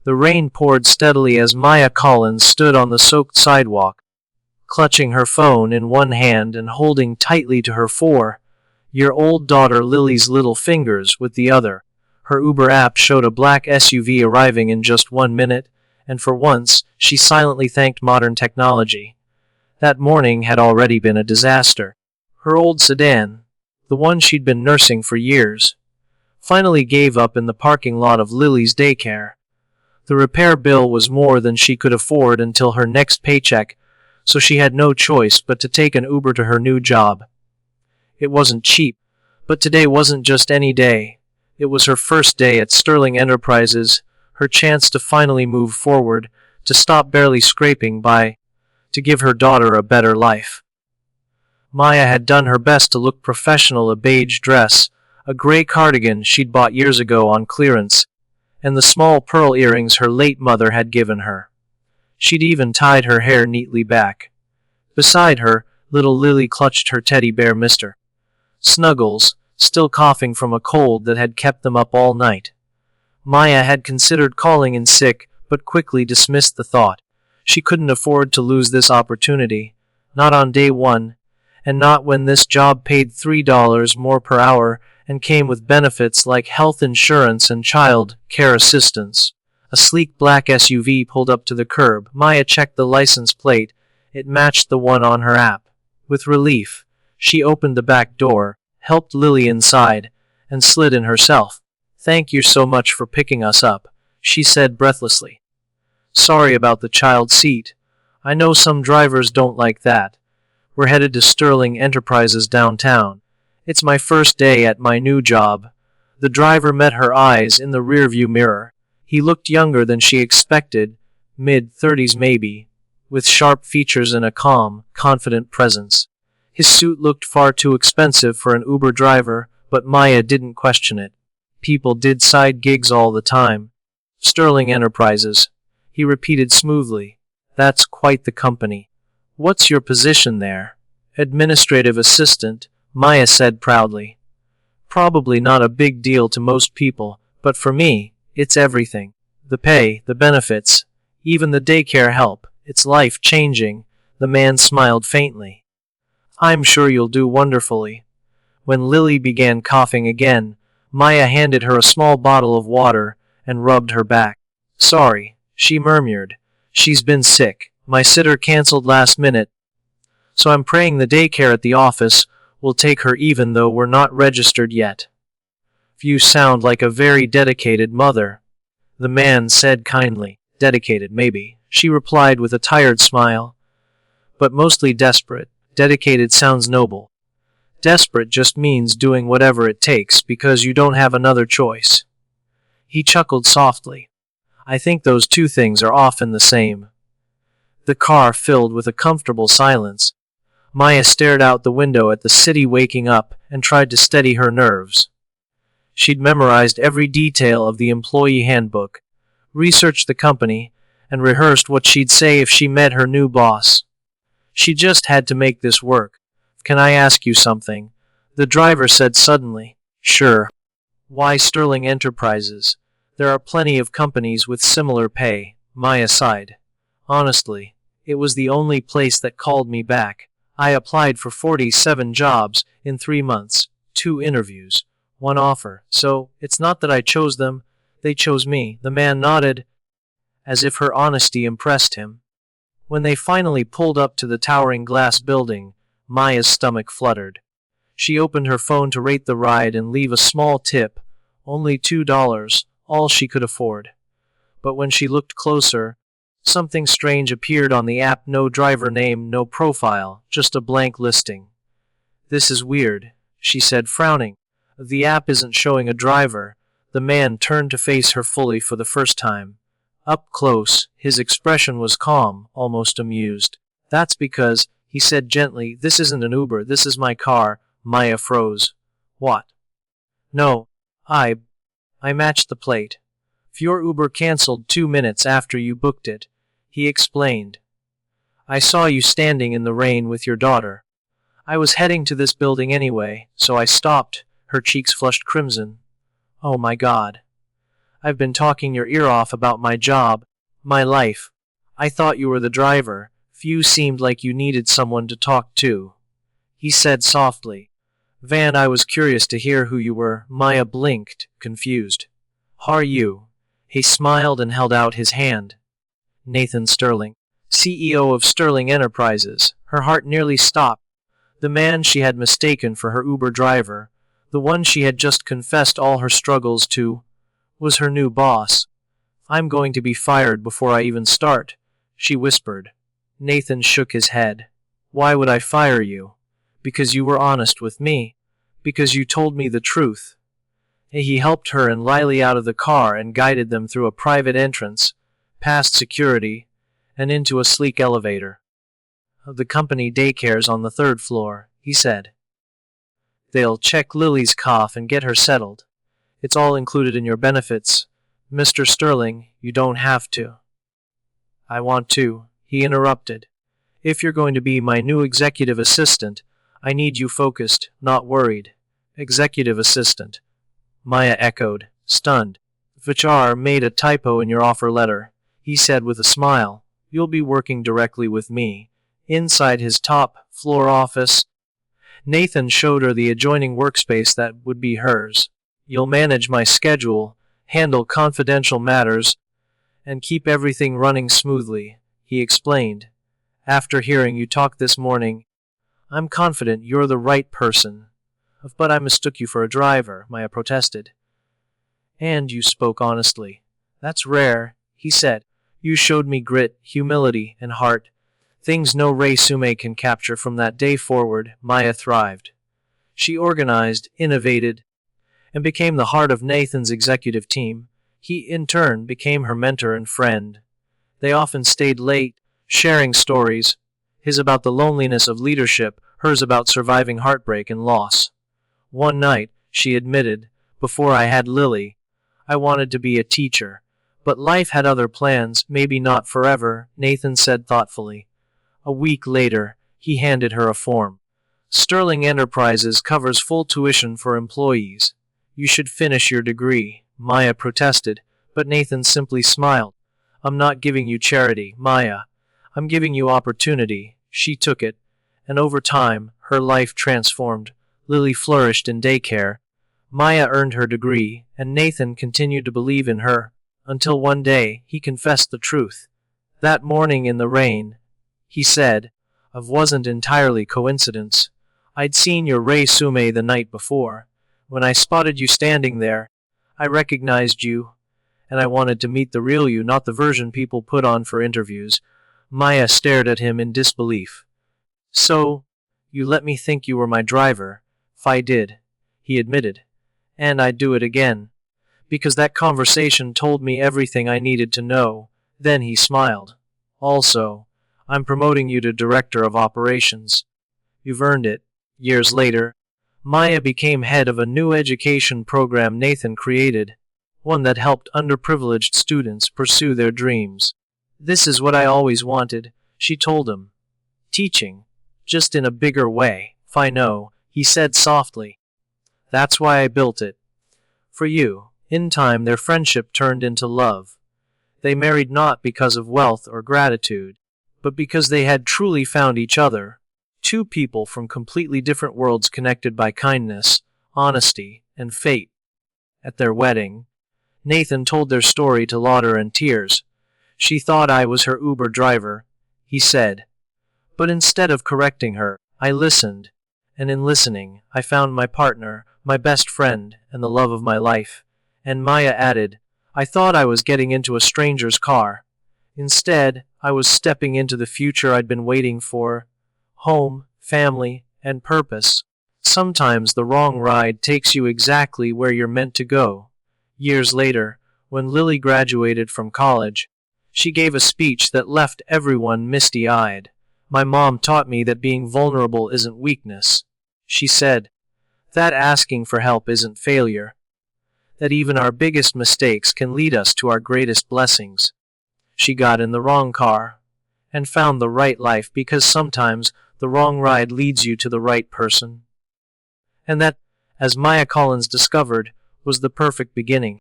The rain poured steadily as Maya Collins stood on the soaked sidewalk, clutching her phone in one hand and holding tightly to her 4-year-old daughter Lily's little fingers with the other. Her Uber app showed a black SUV arriving in just 1 minute, and for once, she silently thanked modern technology. That morning had already been a disaster. Her old sedan, the one she'd been nursing for years, finally gave up in the parking lot of Lily's daycare. The repair bill was more than she could afford until her next paycheck, so she had no choice but to take an Uber to her new job. It wasn't cheap, but today wasn't just any day. It was her first day at Sterling Enterprises, her chance to finally move forward, to stop barely scraping by, to give her daughter a better life. Maya had done her best to look professional: a beige dress, a gray cardigan she'd bought years ago on clearance, and the small pearl earrings her late mother had given her. She'd even tied her hair neatly back. Beside her, little Lily clutched her teddy bear Mr. Snuggles, still coughing from a cold that had kept them up all night. Maya had considered calling in sick, but quickly dismissed the thought. She couldn't afford to lose this opportunity, not on day one, and not when this job paid $3 more per hour and came with benefits like health insurance and child care assistance. A sleek black SUV pulled up to the curb. Maya checked the license plate. It matched the one on her app. With relief, she opened the back door, helped Lily inside, and slid in herself. "Thank you so much for picking us up," she said breathlessly. "Sorry about the child seat. I know some drivers don't like that. We're headed to Sterling Enterprises downtown. It's my first day at my new job." The driver met her eyes in the rearview mirror. He looked younger than she expected, mid-30s maybe, with sharp features and a calm, confident presence. His suit looked far too expensive for an Uber driver, but Maya didn't question it. People did side gigs all the time. "Sterling Enterprises," he repeated smoothly. "That's quite the company. What's your position there?" "Administrative assistant," Maya said proudly. "Probably not a big deal to most people, but for me, it's everything. The pay, the benefits, even the daycare help. It's life-changing." The man smiled faintly. "I'm sure you'll do wonderfully." When Lily began coughing again, Maya handed her a small bottle of water and rubbed her back. "Sorry," she murmured. "She's been sick. My sitter canceled last minute, so I'm praying the daycare at the office will take her even though we're not registered yet." "You sound like a very dedicated mother," the man said kindly. "Dedicated, maybe," she replied with a tired smile. "But mostly desperate. Dedicated sounds noble. Desperate just means doing whatever it takes because you don't have another choice." He chuckled softly. "I think those two things are often the same." The car filled with a comfortable silence. Maya stared out the window at the city waking up and tried to steady her nerves. She'd memorized every detail of the employee handbook, researched the company, and rehearsed what she'd say if she met her new boss. She just had to make this work. "Can I ask you something?" the driver said suddenly. "Sure." "Why Sterling Enterprises? There are plenty of companies with similar pay," Maya sighed. "Honestly, it was the only place that called me back. I applied for 47 jobs in 3 months, 2 interviews, 1 offer, so it's not that I chose them, they chose me." The man nodded, as if her honesty impressed him. When they finally pulled up to the towering glass building, Maya's stomach fluttered. She opened her phone to rate the ride and leave a small tip, only $2, all she could afford. But when she looked closer, something strange appeared on the app. No driver name, no profile, just a blank listing. "This is weird," she said, frowning. "The app isn't showing a driver." The man turned to face her fully for the first time. Up close, his expression was calm, almost amused. "That's because," he said gently, "this isn't an Uber, this is my car." Maya froze. "What?" "No, I matched the plate. Your Uber canceled 2 minutes after you booked it," he explained. "I saw you standing in the rain with your daughter. I was heading to this building anyway, so I stopped." Her cheeks flushed crimson. "Oh my God. I've been talking your ear off about my job, my life. I thought you were the driver. Few seemed like you needed someone to talk to," he said softly. "Van, I was curious to hear who you were." Maya blinked, confused. "Are you?" He smiled and held out his hand. "Nathan Sterling, CEO of Sterling Enterprises." Her heart nearly stopped. The man she had mistaken for her Uber driver, the one she had just confessed all her struggles to, was her new boss. "I'm going to be fired before I even start," she whispered. Nathan shook his head. "Why would I fire you?" "Because you were honest with me. Because you told me the truth." He helped her and Lily out of the car and guided them through a private entrance, past security, and into a sleek elevator. "The company daycare's on the 3rd floor," he said. "They'll check Lily's cough and get her settled. It's all included in your benefits. Mr. Sterling, you don't have to." "I want to," he interrupted. "If you're going to be my new executive assistant, I need you focused, not worried." "Executive assistant?" Maya echoed, stunned. "HR made a typo in your offer letter," he said with a smile. "You'll be working directly with me, inside his top-floor office." Nathan showed her the adjoining workspace that would be hers. "You'll manage my schedule, handle confidential matters, and keep everything running smoothly," he explained. "After hearing you talk this morning, I'm confident you're the right person." "But I mistook you for a driver," Maya protested. "And you spoke honestly." "That's rare," he said. "You showed me grit, humility, and heart. Things no resume can capture." From that day forward, Maya thrived. She organized, innovated, and became the heart of Nathan's executive team. He, in turn, became her mentor and friend. They often stayed late, sharing stories, his about the loneliness of leadership, hers about surviving heartbreak and loss. One night, she admitted, "Before I had Lily, I wanted to be a teacher. But life had other plans, maybe not forever," Nathan said thoughtfully. A week later, he handed her a form. "Sterling Enterprises covers full tuition for employees. You should finish your degree," Maya protested, but Nathan simply smiled. "I'm not giving you charity, Maya. I'm giving you opportunity." She took it, and over time, her life transformed. Lily flourished in daycare. Maya earned her degree, and Nathan continued to believe in her, until one day, he confessed the truth. "That morning in the rain," he said, "it wasn't entirely coincidence. I'd seen your resume the night before. When I spotted you standing there, I recognized you, and I wanted to meet the real you, not the version people put on for interviews." Maya stared at him in disbelief. "So, you let me think you were my driver?" "I did," he admitted. "And I'd do it again. Because that conversation told me everything I needed to know." Then he smiled. "Also, I'm promoting you to Director of Operations. You've earned it." Years later, Maya became head of a new education program Nathan created, one that helped underprivileged students pursue their dreams. "This is what I always wanted," she told him. "Teaching. Just in a bigger way." "I know," he said softly. "That's why I built it. For you." In time, their friendship turned into love. They married not because of wealth or gratitude, but because they had truly found each other. Two people from completely different worlds connected by kindness, honesty, and fate. At their wedding, Nathan told their story to laughter and tears. "She thought I was her Uber driver," he said. "But instead of correcting her, I listened. And in listening, I found my partner, my best friend, and the love of my life." And Maya added, "I thought I was getting into a stranger's car. Instead, I was stepping into the future I'd been waiting for. Home, family, and purpose." Sometimes the wrong ride takes you exactly where you're meant to go. Years later, when Lily graduated from college, she gave a speech that left everyone misty-eyed. "My mom taught me that being vulnerable isn't weakness," she said. "That asking for help isn't failure. That even our biggest mistakes can lead us to our greatest blessings." She got in the wrong car and found the right life, because sometimes the wrong ride leads you to the right person. And that, as Maya Collins discovered, was the perfect beginning.